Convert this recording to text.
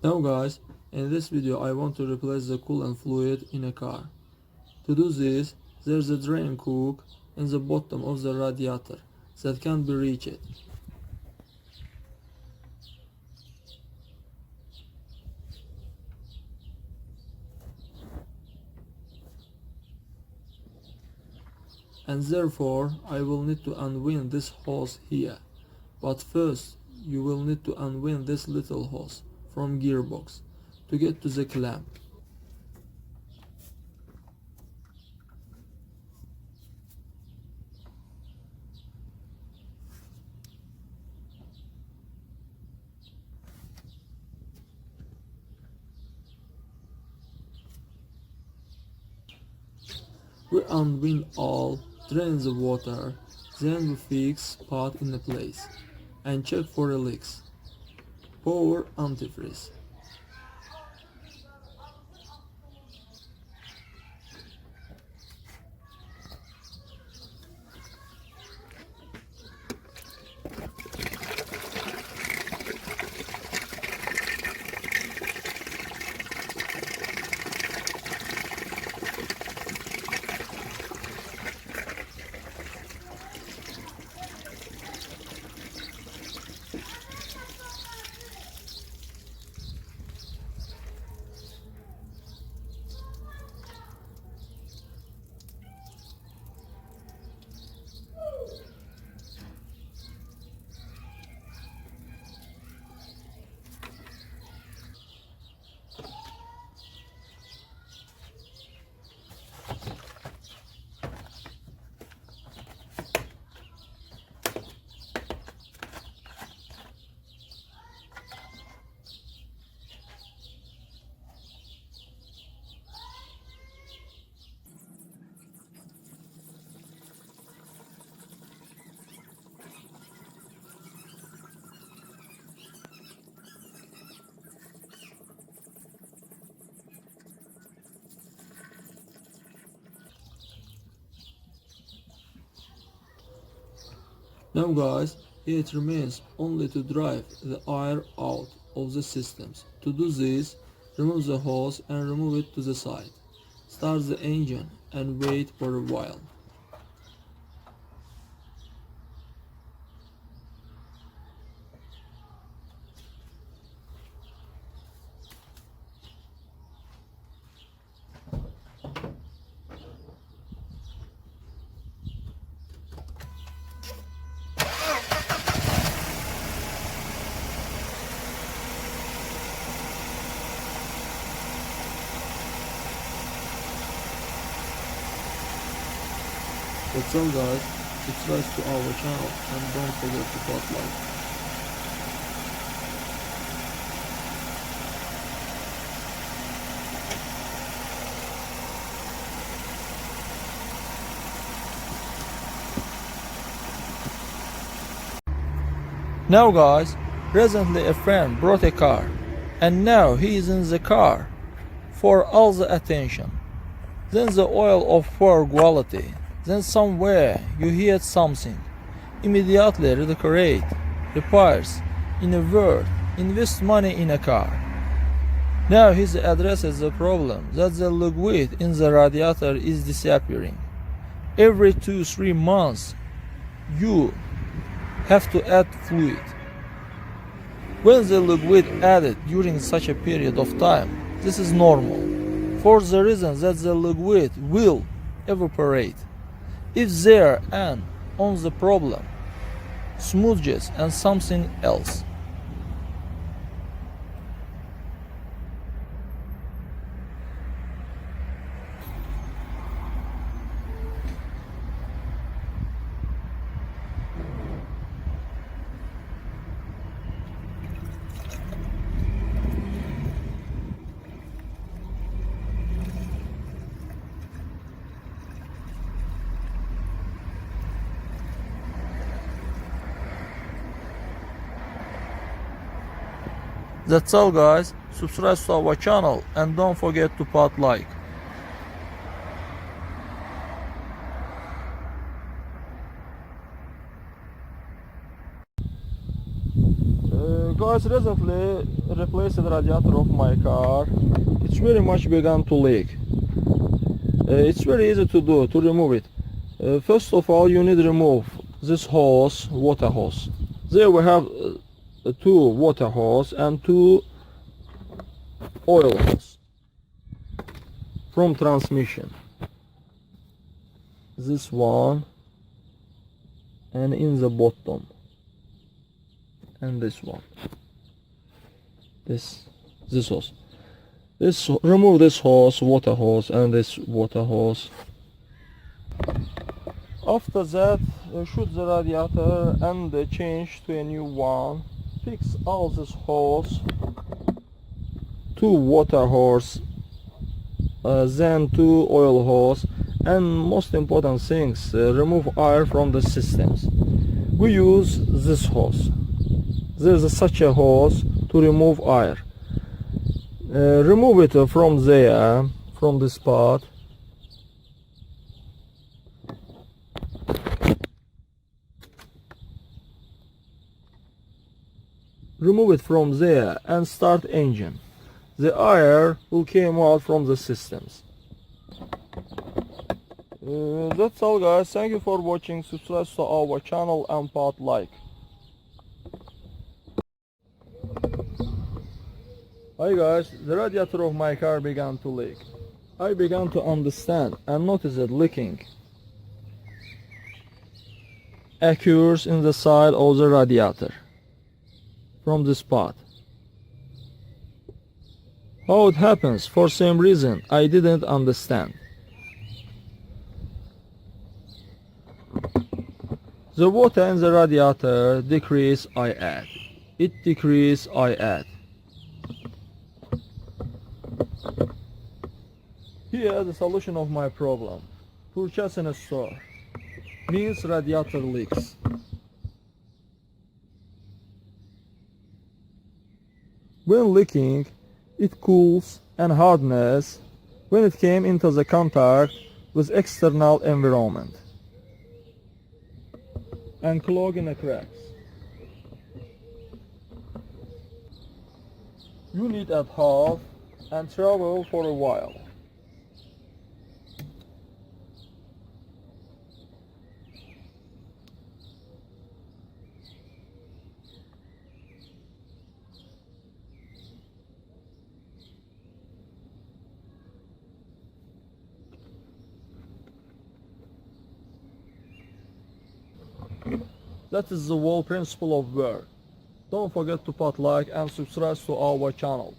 Now guys, in this video I want to replace the coolant fluid in a car. To do this, there's a drain cook in the bottom of the radiator that can be reached. And therefore I will need to unwind this hose here. But first you will need to unwind this little hose from gearbox to get to the clamp. We unwind all, drain the water, then we fix pot in place and check for leaks. Pour antifreeze. Now guys, it remains only to drive the air out of the systems. To do this, remove the hose and remove it to the side. Start the engine and wait for a while. That's all guys, subscribe to our channel and don't forget to put like. Now guys, recently a friend brought a car and now he is in the car for all the attention. Then the oil of poor quality. Then somewhere you hear something. Immediately redecorate, repairs, in a word, invest money in a car. Now he addresses the problem that the liquid in the radiator is disappearing. Every 2-3 months you have to add fluid. When the liquid added during such a period of time, this is normal, for the reason that the liquid will evaporate. If there and on the problem, smudges and something else. That's all guys, subscribe to our channel and don't forget to put like. guys, recently replaced the radiator of my car. It's very much begun to leak. It's very easy to do, to remove it. First of all, you need to remove this hose, water hose. There we have two water hose and two oil hose from transmission. This one and in the bottom, and this one. This hose. Remove this hose, water hose, and this water hose. After that, shoot the radiator and change to a new one. Fix all this hose, two water hose, then two oil hose, and most important things, remove air from the systems. We use this hose. There's such a hose to remove air. Remove it from there, from this part. Remove it from there and start engine. The air will come out from the systems. That's all, guys. Thank you for watching. Subscribe to our channel and put like. Hi guys, the radiator of my car began to leak. I began to understand and notice it leaking occurs in the side of the radiator from this spot. How it happens, for some reason I didn't understand. The water in the radiator decrease, I add. It decrease, I add. Here the solution of my problem. Purchase in a store. Means radiator leaks. When leaking, it cools and hardens when it came into the contact with external environment and clog in the cracks. You need at half and travel for a while. That is the whole principle of work. Don't forget to put like and subscribe to our channel.